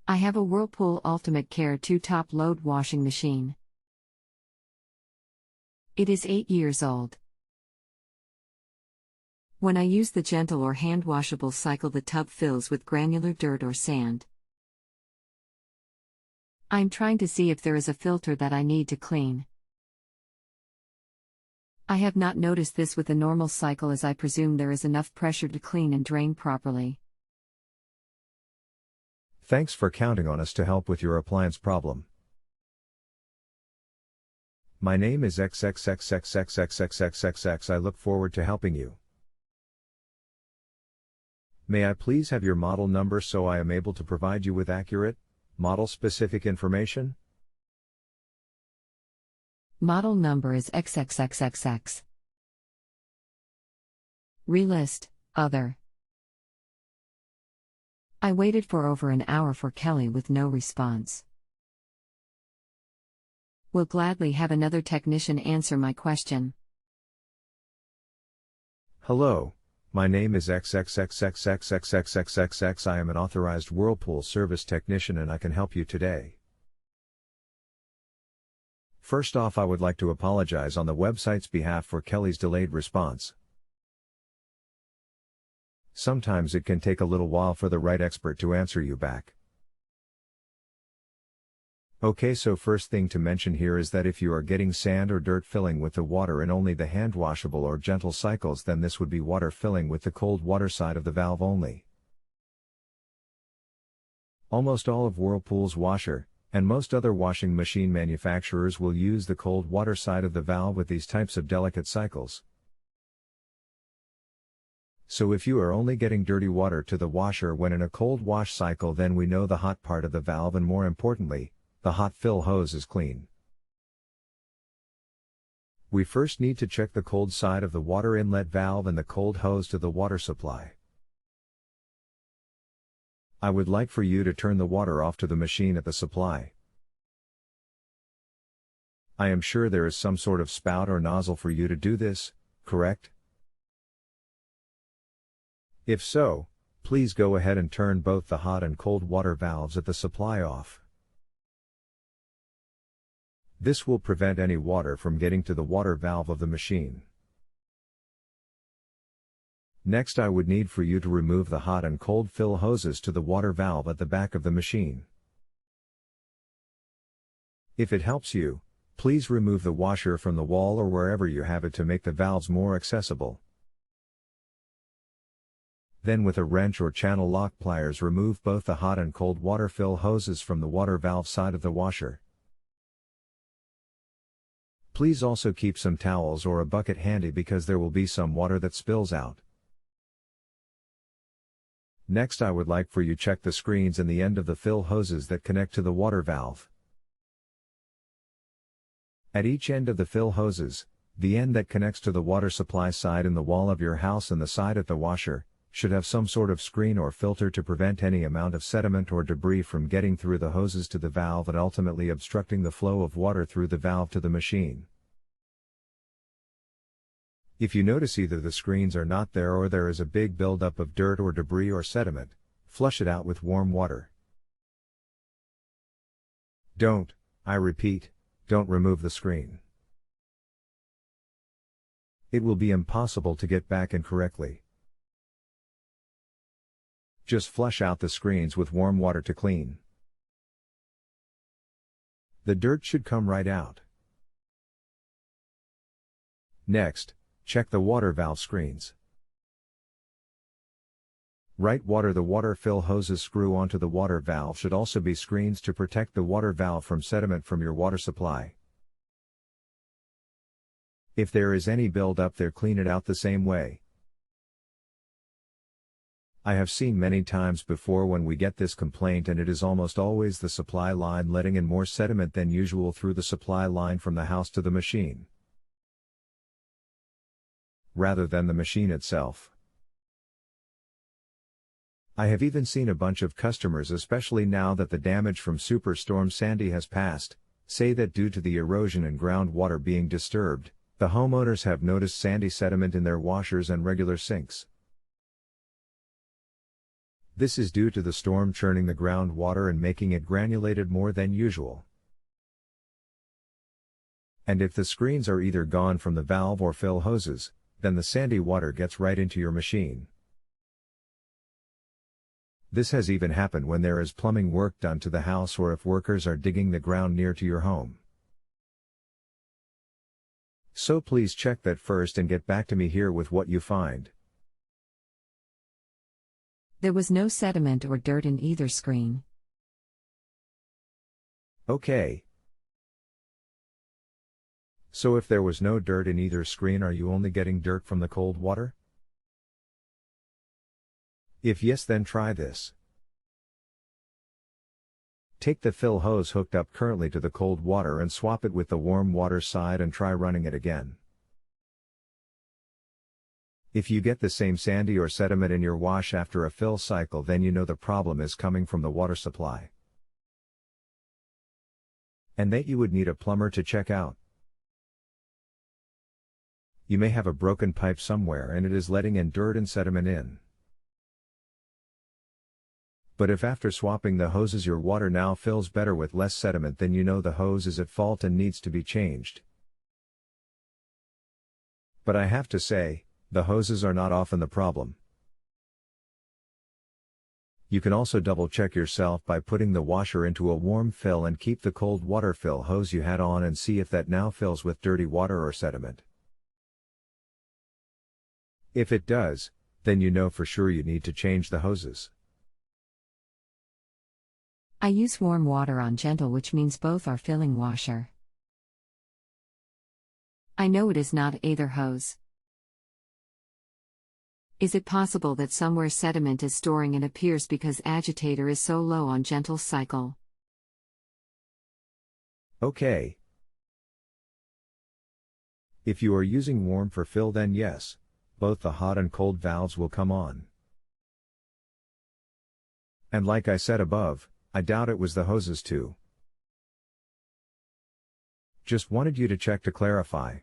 I have a Whirlpool Ultimate Care II top-load washing machine. It is 8 years old. When I use the gentle or hand-washable cycle, the tub fills with granular dirt or sand. I'm trying to see if there is a filter that I need to clean. I have not noticed this with a normal cycle, as I presume there is enough pressure to clean and drain properly. Thanks for counting on us to help with your appliance problem. My name is XXXXX I look forward to helping you. May I please have your model number so I am able to provide you with accurate, model-specific information? Model number is XXXXX. Relist, Other. I waited for over an hour for Kelly with no response. Will gladly have another technician answer my question. Hello, my name is XXXXX I am an authorized Whirlpool service technician and I can help you today. First off, I would like to apologize on the website's behalf for Kelly's delayed response. Sometimes it can take a little while for the right expert to answer you back. Okay, so first thing to mention here is that if you are getting sand or dirt filling with the water in only the hand washable or gentle cycles, then this would be water filling with the cold water side of the valve only. Almost all of Whirlpool's washer, and most other washing machine manufacturers will use the cold water side of the valve with these types of delicate cycles. So if you are only getting dirty water to the washer when in a cold wash cycle, then we know the hot part of the valve, and more importantly, the hot fill hose is clean. We first need to check the cold side of the water inlet valve and the cold hose to the water supply. I would like for you to turn the water off to the machine at the supply. I am sure there is some sort of spout or nozzle for you to do this, correct? If so, please go ahead and turn both the hot and cold water valves at the supply off. This will prevent any water from getting to the water valve of the machine. Next, I would need for you to remove the hot and cold fill hoses to the water valve at the back of the machine. If it helps you, please remove the washer from the wall or wherever you have it to make the valves more accessible. Then with a wrench or channel lock pliers, remove both the hot and cold water fill hoses from the water valve side of the washer. Please also keep some towels or a bucket handy because there will be some water that spills out. Next, I would like for you to check the screens in the end of the fill hoses that connect to the water valve. At each end of the fill hoses, the end that connects to the water supply side in the wall of your house and the side at the washer, should have some sort of screen or filter to prevent any amount of sediment or debris from getting through the hoses to the valve and ultimately obstructing the flow of water through the valve to the machine. If you notice either the screens are not there or there is a big buildup of dirt or debris or sediment, flush it out with warm water. I repeat, don't remove the screen. It will be impossible to get back in correctly. Just flush out the screens with warm water to clean. The dirt should come right out. Next, check the water valve screens. Right water. The water fill hoses screw onto the water valve should also be screens to protect the water valve from sediment from your water supply. If there is any build-up there, clean it out the same way. I have seen many times before when we get this complaint, and it is almost always the supply line letting in more sediment than usual through the supply line from the house to the machine, rather than the machine itself. I have even seen a bunch of customers, especially now that the damage from Superstorm Sandy has passed, say that due to the erosion and groundwater being disturbed, the homeowners have noticed sandy sediment in their washers and regular sinks. This is due to the storm churning the groundwater and making it granulated more than usual. And if the screens are either gone from the valve or fill hoses, then the sandy water gets right into your machine. This has even happened when there is plumbing work done to the house or if workers are digging the ground near to your home. So please check that first and get back to me here with what you find. There was no sediment or dirt in either screen. Okay. So if there was no dirt in either screen, are you only getting dirt from the cold water? If yes, then try this. Take the fill hose hooked up currently to the cold water and swap it with the warm water side and try running it again. If you get the same sandy or sediment in your wash after a fill cycle, then you know the problem is coming from the water supply, and that you would need a plumber to check out. You may have a broken pipe somewhere and it is letting in dirt and sediment in. But if after swapping the hoses your water now fills better with less sediment, then you know the hose is at fault and needs to be changed. But I have to say, the hoses are not often the problem. You can also double check yourself by putting the washer into a warm fill and keep the cold water fill hose you had on and see if that now fills with dirty water or sediment. If it does, then you know for sure you need to change the hoses. I use warm water on gentle, which means both are filling washer. I know it is not either hose. Is it possible that somewhere sediment is storing and appears because agitator is so low on gentle cycle? Okay. If you are using warm for fill, then yes, both the hot and cold valves will come on. And like I said above, I doubt it was the hoses too. Just wanted you to check to clarify.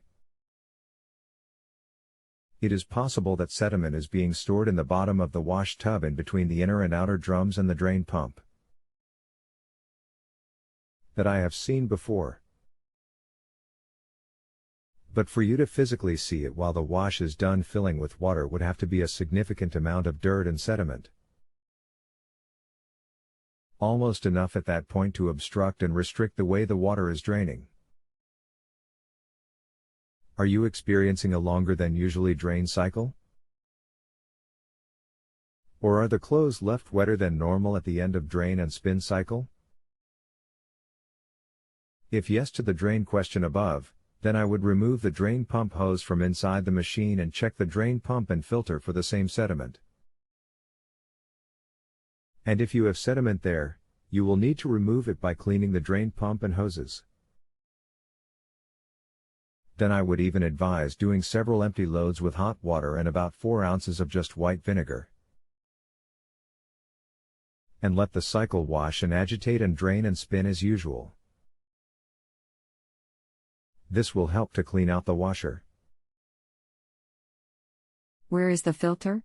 It is possible that sediment is being stored in the bottom of the wash tub in between the inner and outer drums and the drain pump. That I have seen before. But for you to physically see it while the wash is done filling with water would have to be a significant amount of dirt and sediment. Almost enough at that point to obstruct and restrict the way the water is draining. Are you experiencing a longer than usually drain cycle? Or are the clothes left wetter than normal at the end of drain and spin cycle? If yes to the drain question above, then I would remove the drain pump hose from inside the machine and check the drain pump and filter for the same sediment. And if you have sediment there, you will need to remove it by cleaning the drain pump and hoses. Then I would even advise doing several empty loads with hot water and about 4 ounces of just white vinegar. And let the cycle wash and agitate and drain and spin as usual. This will help to clean out the washer. Where is the filter?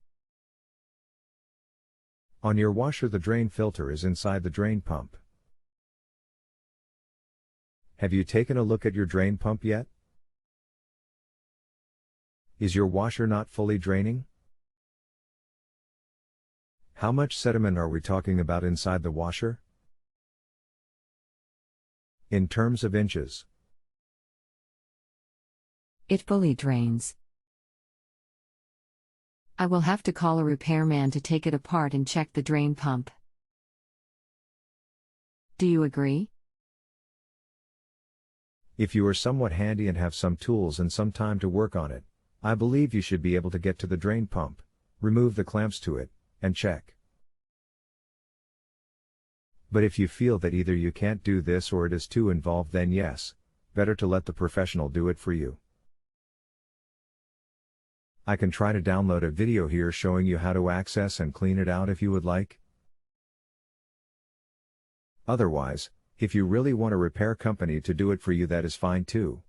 On your washer, the drain filter is inside the drain pump. Have you taken a look at your drain pump yet? Is your washer not fully draining? How much sediment are we talking about inside the washer? In terms of inches. It fully drains. I will have to call a repairman to take it apart and check the drain pump. Do you agree? If you are somewhat handy and have some tools and some time to work on it, I believe you should be able to get to the drain pump, remove the clamps to it, and check. But if you feel that either you can't do this or it is too involved, then yes, better to let the professional do it for you. I can try to download a video here showing you how to access and clean it out if you would like. Otherwise, if you really want a repair company to do it for you, that is fine too.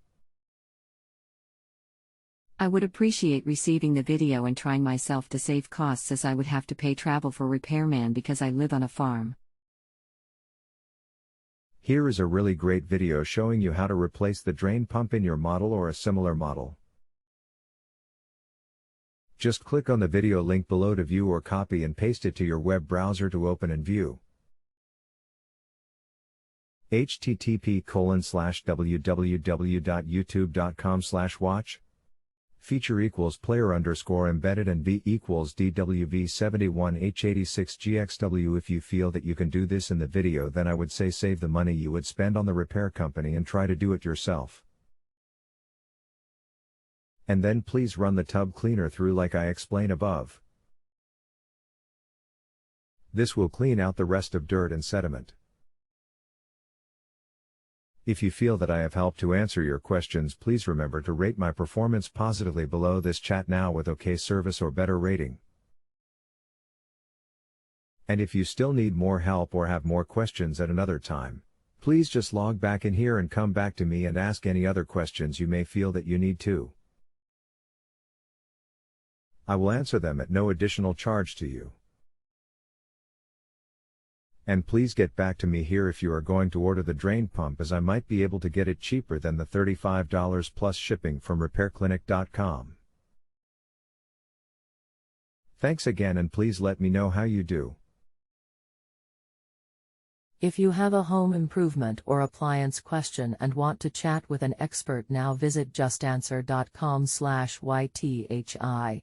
I would appreciate receiving the video and trying myself to save costs, as I would have to pay travel for repairman because I live on a farm. Here is a really great video showing you how to replace the drain pump in your model or a similar model. Just click on the video link below to view or copy and paste it to your web browser to open and view. http://www.youtube.com/watch feature equals player underscore embedded and v equals DWV71H86GXW. If you feel that you can do this in the video, then I would say save the money you would spend on the repair company and try to do it yourself. And then please run the tub cleaner through like I explain above. This will clean out the rest of dirt and sediment. If you feel that I have helped to answer your questions, please remember to rate my performance positively below this chat now with OK service or better rating. And if you still need more help or have more questions at another time, please just log back in here and come back to me and ask any other questions you may feel that you need to. I will answer them at no additional charge to you. And please get back to me here if you are going to order the drain pump, as I might be able to get it cheaper than the $35 plus shipping from repairclinic.com. Thanks again, and please let me know how you do. If you have a home improvement or appliance question and want to chat with an expert, now visit justanswer.com/YTHI.